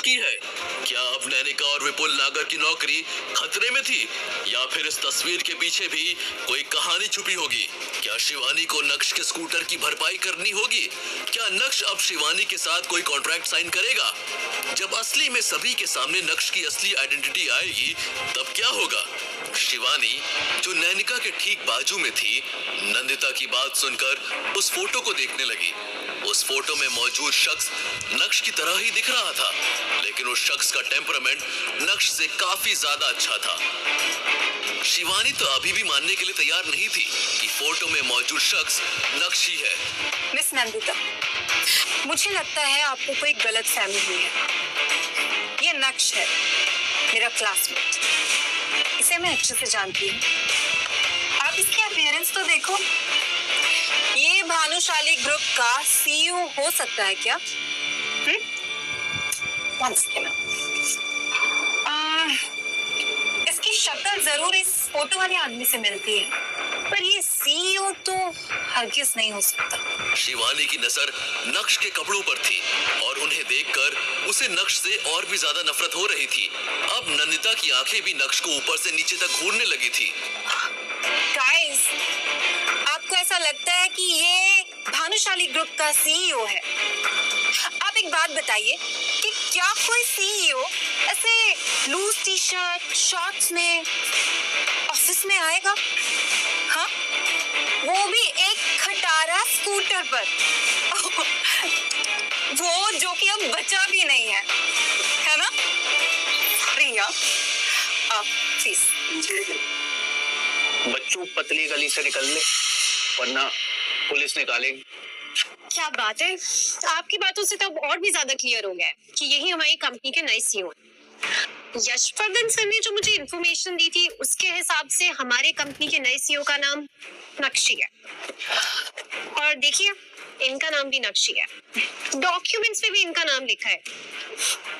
की है? क्या अब नैनिका और विपुल नागर की नौकरी खतरे में थी, या फिर इस तस्वीर के पीछे भी कोई कहानी छुपी होगी? क्या शिवानी को नक्श के स्कूटर की भरपाई करनी होगी? क्या नक्श अब शिवानी के साथ कोई कॉन्ट्रैक्ट साइन करेगा? जब असली में सभी के सामने नक्श की असली आइडेंटिटी आएगी, तब क्या होगा? शिवानी, जो नैनिका के ठीक बाजू में थी, नंदिता की बात सुनकर उस फोटो को देखने लगी। उस फोटो में मौजूद शख्स नक्श की तरह ही दिख रहा था, लेकिन उस शख्स का टेम्परामेंट नक्श से काफी ज्यादा अच्छा था। शिवानी तो अभी भी मानने के लिए तैयार नहीं थी कि फोटो में मौजूद शख्स नक्श ही है। मिस नंदिता, मुझे लगता है आपको कोई गलत फहमी हुई है। ये नक्श है, मेरा क्लासमेट। इसे मैं अच्छे से जानती हूँ। आप इसके अपीयरेंस तो देखो। ये भानुशाली ग्रुप का सीईओ हो सकता है क्या? इसकी शक्ल जरूर इस फोटो वाले आदमी से मिलती है, पर ये सीईओ तो हरगिज नहीं हो सकता। शिवानी की नजर नक्श के कपड़ों पर थी और उन्हें देखकर उसे नक्श से और भी ज्यादा नफरत हो रही थी। अब नंदिता की आंखें भी नक्श को ऊपर से नीचे तक घूरने लगी थी। गाइस, आपको ऐसा लगता है कि ये भानुशाली ग्रुप का सीईओ है? आप एक बात बताइए कि क्या कोई सीईओ ऐसे लूज टी शर्ट शॉर्ट्स में ऑफिस में आएगा? हाँ, वो भी एक खटारा स्कूटर पर। वो जो कि अब बचा भी नहीं है ना? प्रिया, आप प्लीज। बच्चों, पतली गली से निकल ले, वरना पुलिस निकालेगी। क्या बात है, आपकी बातों से तो अब और भी ज्यादा क्लियर हो गया है कि यही हमारी कंपनी के नए सीईओ हैं। यशवर्धन सर ने जो मुझे इन्फॉर्मेशन दी थी, उसके हिसाब से हमारे कंपनी के नए सीईओ का नाम नक्शी है। और देखिए, इनका नाम भी नक्शी है। डॉक्यूमेंट्स में भी इनका नाम लिखा है।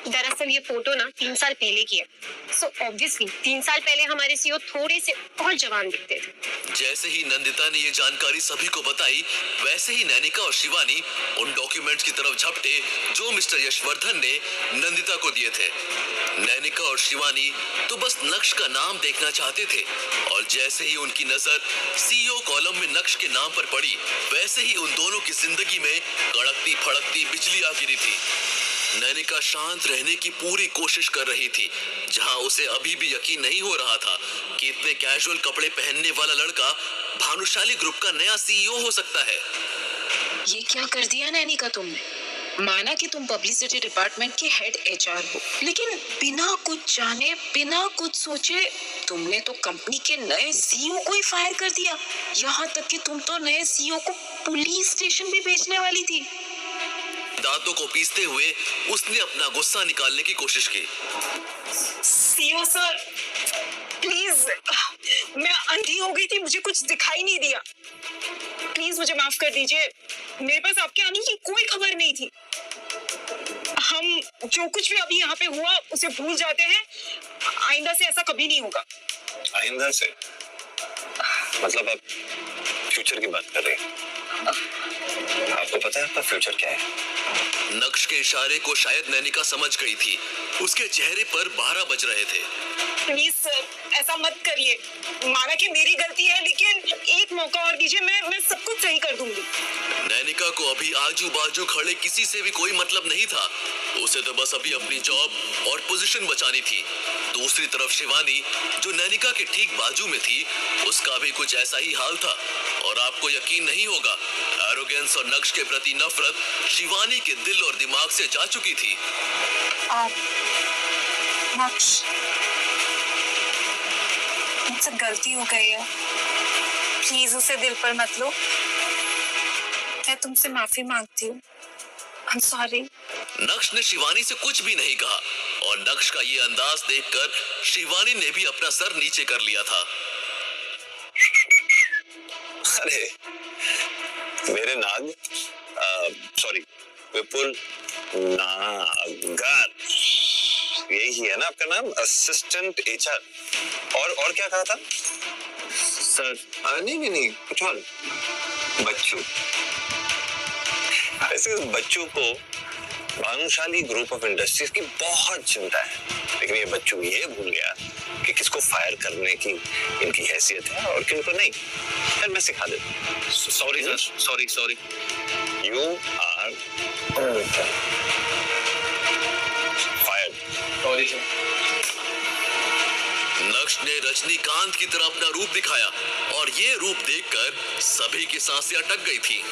दरअसल ये फोटो ना 3 साल पहले की है। सो ऑब्वियसली 3 साल पहले हमारे सीईओ थोड़े से और जवान दिखते थे। जैसे ही नंदिता ने ये जानकारी सभी को बताई, वैसे ही नैनिका और शिवानी उन डॉक्यूमेंट्स की तरफ झपटे जो मिस्टर यशवर्धन ने नंदिता को दिए थे। नैनिका और शिवानी तो बस नक्श का नाम देखना चाहते थे, और जैसे ही उनकी नजर सीईओ कॉलम में नक्श के नाम पर पड़ी, वैसे ही उन दोनों की जिंदगी में कड़कती फड़कती बिजली आ गिरी थी। नैनिका शांत रहने की पूरी कोशिश कर रही थी, जहां उसे अभी भी यकीन नहीं हो रहा था कि इतने कैजुअल कपड़े पहनने वाला लड़का भानुशाली ग्रुप का नया सीईओ हो सकता है। ये क्या कर दिया नैनिका तुमने? माना कि तुम पब्लिसिटी डिपार्टमेंट के हेड एचआर हो, लेकिन बिना कुछ जाने बिना कुछ सोचे तुमने तो कंपनी के नए सीईओ को ही फायर कर दिया। यहाँ तक कि तुम तो नए सीईओ को पुलिस स्टेशन भी भेजने वाली थी। दांतों को पीसते हुए उसने अपना गुस्सा निकालने की कोशिश की। सीईओ सर, प्लीज, मैं अंधी हो गई थी, मुझे कुछ दिखाई नहीं दिया। प्लीज मुझे माफ कर दीजिए, मेरे पास आपके आने की कोई खबर नहीं थी। हम जो कुछ भी अभी यहाँ पे हुआ उसे भूल जाते हैं। आइंदा से ऐसा कभी नहीं होगा। आइंदा से मतलब आप फ्यूचर की बात कर रहे हैं? आपको पता है आपका फ्यूचर क्या है? नक्श के इशारे को शायद नैनिका समझ गई थी। उसके चेहरे पर 12 बज रहे थे। प्लीज सर, ऐसा मत करिए। माना कि मेरी गलती है, लेकिन एक मौका और दीजिए, मैं सब कुछ सही कर दूंगी। नैनिका को अभी आजू बाजू खड़े किसी से भी कोई मतलब नहीं था। उसे तो बस अभी अपनी जॉब और पोजीशन बचानी थी। दूसरी तरफ शिवानी, जो नैनिका के ठीक बाजू में थी, उसका भी कुछ ऐसा ही हाल था। और आपको यकीन नहीं होगा, एरोगेंस और नक्श के प्रति नफरत शिवानी के दिल और दिमाग से जा चुकी थी। नक्श, मुझसे गलती हो गई है, प्लीज उसे दिल पर मत लो। मैं तुमसे माफी मांगती हूँ। I'm sorry। नक्श ने शिवानी से कुछ भी नहीं कहा, और नक्श का ये अंदाज देखकर शिवानी ने भी अपना सर नीचे कर लिया था। अरे मेरे नाग, सॉरी विपुल नागर, यही है ना आपका नाम? Assistant HR. और क्या कहा था सर? नहीं कुछ और। बच्चू। ऐसे बच्चों को भानुशाली ग्रुप ऑफ इंडस्ट्रीज की बहुत चिंता है, लेकिन ये बच्चों ये भूल गया कि किसको फायर करने की इनकी हैसियत है और किनको नहीं। फिर मैं सिखा देता। Sorry sir, sorry. You are fired. Sorry sir. Naksh ने रजनीकांत की तरह अपना रूप दिखाया और ये रूप देखकर सभी की सांसें अटक गई थी।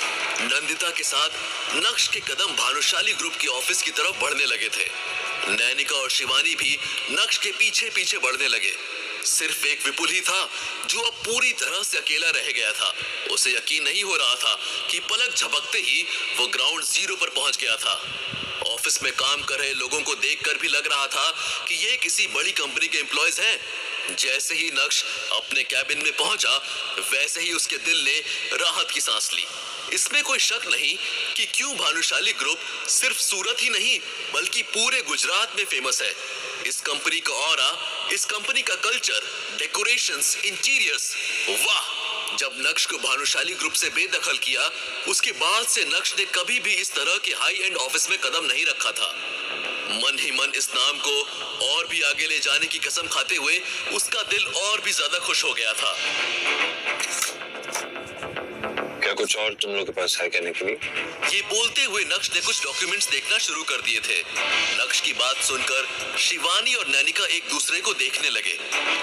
नंदिता के साथ नक्श के कदम भानुशाली ग्रुप के ऑफिस की तरफ बढ़ने लगे थे। नैनिका और शिवानी भी नक्श के पीछे पीछे बढ़ने लगे। सिर्फ एक विपुल ही था जो अब पूरी तरह से अकेला रह गया था। उसे यकीन नहीं हो रहा था कि पलक झपकते ही वो ग्राउंड जीरो पर पहुंच गया था। ऑफिस में काम कर रहे लोगों को देखकर भी लग रहा था कि ये किसी बड़ी कंपनी के एम्प्लॉयज हैं। जैसे ही नक्श अपने कैबिन में पहुंचा, वैसे ही उसके दिल ने राहत की सांस ली। इसमें कोई शक नहीं कि क्यों भानुशाली ग्रुप सिर्फ सूरत ही नहीं बल्कि पूरे गुजरात में फेमस है। इस कंपनी का ऑरा, इस कंपनी का कल्चर, डेकोरेशंस, इंटीरियर्स, वाह! जब नक्श को भानुशाली ग्रुप से बेदखल किया, उसके बाद से नक्श ने कभी भी इस तरह के हाई एंड ऑफिस में कदम नहीं रखा था। मन ही मन इस नाम को और भी आगे ले जाने की कसम खाते हुए उसका दिल और भी ज्यादा खुश हो गया था। क्या कुछ और तुम लोग के पास है कहने के लिए? ये बोलते हुए नक्श ने कुछ डॉक्यूमेंट्स देखना शुरू कर दिए थे। नक्श की बात सुनकर शिवानी और नैनिका एक दूसरे को देखने लगे।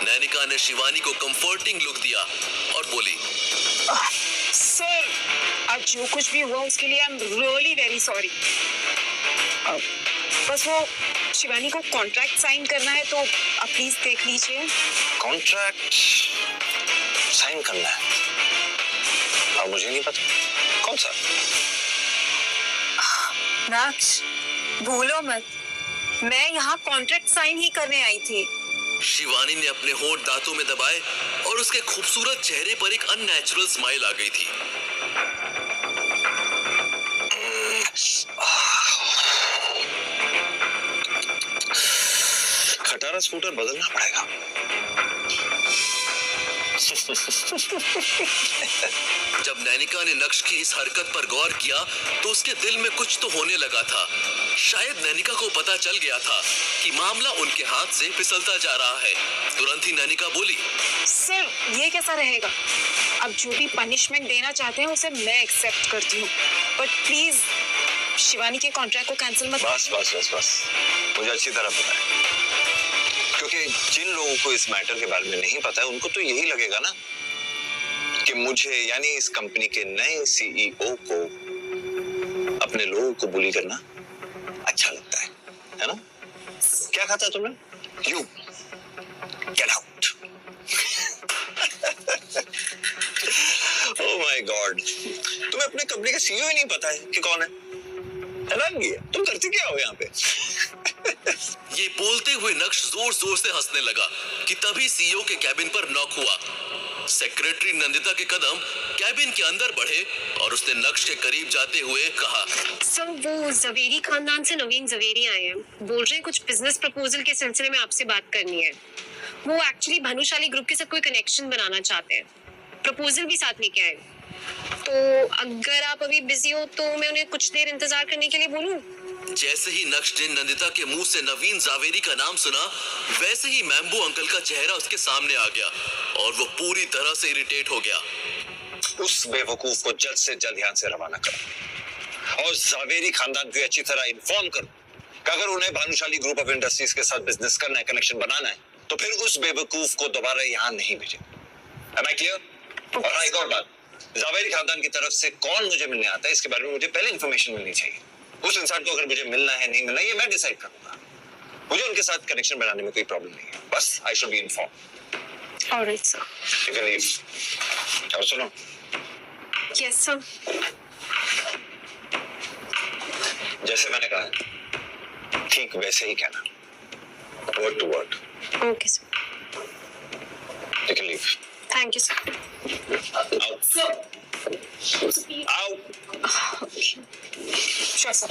नैनिका ने शिवानी को कंफर्टिंग लुक दिया और बोली, सर, आज जो कुछ भी हुआ उसके लिए I am really very sorry. बस वो शिवानी को कॉन्ट्रैक्ट साइन करना है तो आप प्लीज देख लीजिए। कॉन्ट्रैक्ट साइन करना है? और मुझे नहीं पता कौन सा। नक्श, भूलो मत, मैं यहाँ कॉन्ट्रैक्ट साइन ही करने आई थी। शिवानी ने अपने होंठ दांतों में दबाए और उसके खूबसूरत चेहरे पर एक अननेचुरल स्माइल आ गई थी। खटारा स्कूटर बदलना पड़ेगा। जब नैनिका ने नक्श की इस हरकत पर गौर किया तो उसके दिल में कुछ तो होने लगा था। शायद नैनिका को पता चल गया था कि मामला उनके हाथ से फिसलता जा रहा है। तुरंत ही नैनिका बोली, सर, ये कैसा रहेगा? अब जो भी पनिशमेंट देना चाहते हैं उसे मैं एक्सेप्ट करती हूँ, बट प्लीज शिवानी के कॉन्ट्रैक्ट को कैंसिल मत। बस मुझे अच्छी तरह पता है, क्योंकि जिन लोगों को इस मैटर के बारे में नहीं पता है उनको तो यही लगेगा ना कि मुझे यानी इस कंपनी के नए सीईओ को अपने लोगों को बुली करना अच्छा लगता है ना? क्या खाता है तुमने? You get out. Oh my God, तुम्हें अपने कंपनी का सीईओ ही नहीं पता है कि कौन है? हैरानगी है, तुम करती क्या हो यहाँ पे? ये बोलते हुए नक्श जोर जोर से हंसने लगा कि तभी सीईओ के कैबिन पर नॉक हुआ। सेक्रेटरी नंदिता के कदम कैबिन के अंदर बढ़े और उसने नक्श के करीब जाते हुए कहा, सर, वो जवेरी खानदान से नवीन जवेरी आए हैं, बोल रहे हैं कुछ बिजनेस प्रपोजल के सिलसिले में आपसे बात करनी है। वो एक्चुअली भानुशाली ग्रुप के साथ कोई कनेक्शन बनाना चाहते हैं, प्रपोजल भी साथ लेके आए। तो अगर आप अभी बिजी हो तो मैं उन्हें कुछ देर इंतजार करने के लिए बोलूं? जैसे ही नक्श ने नंदिता के मुंह से नवीन जावेरी का नाम सुना, वैसे ही मैम्बो अंकल का चेहरा उसके सामने आ गया और वो पूरी तरह से इरिटेट हो गया। उस बेवकूफ को जल्द से जल्द यहाँ से रवाना करो और जावेरी खानदान को अच्छी तरह इन्फॉर्म करो कि अगर उन्हें भानुशाली ग्रुप ऑफ इंडस्ट्रीज के साथ बिजनेस करना है, कनेक्शन बनाना है, तो फिर उस बेवकूफ को दोबारा यहाँ नहीं भेजे। Am I clear? और एक और बात, जावेरी खानदान की तरफ से कौन मुझे मिलने आता है इसके बारे में मुझे पहले इंफॉर्मेशन मिलनी चाहिए। उस इंसान को अगर मुझे मिलना है नहीं मिलना ये मैं डिसाइड करूंगा। मुझे उनके साथ कनेक्शन बनाने में कोई प्रॉब्लम नहीं है, बस I should be informed. Alright sir. You can leave. और सुनो, यस सर। जैसे मैंने कहा ठीक वैसे ही कहना, word to word. Okay sir. You can leave. Thank you sir. Out. Sure sir.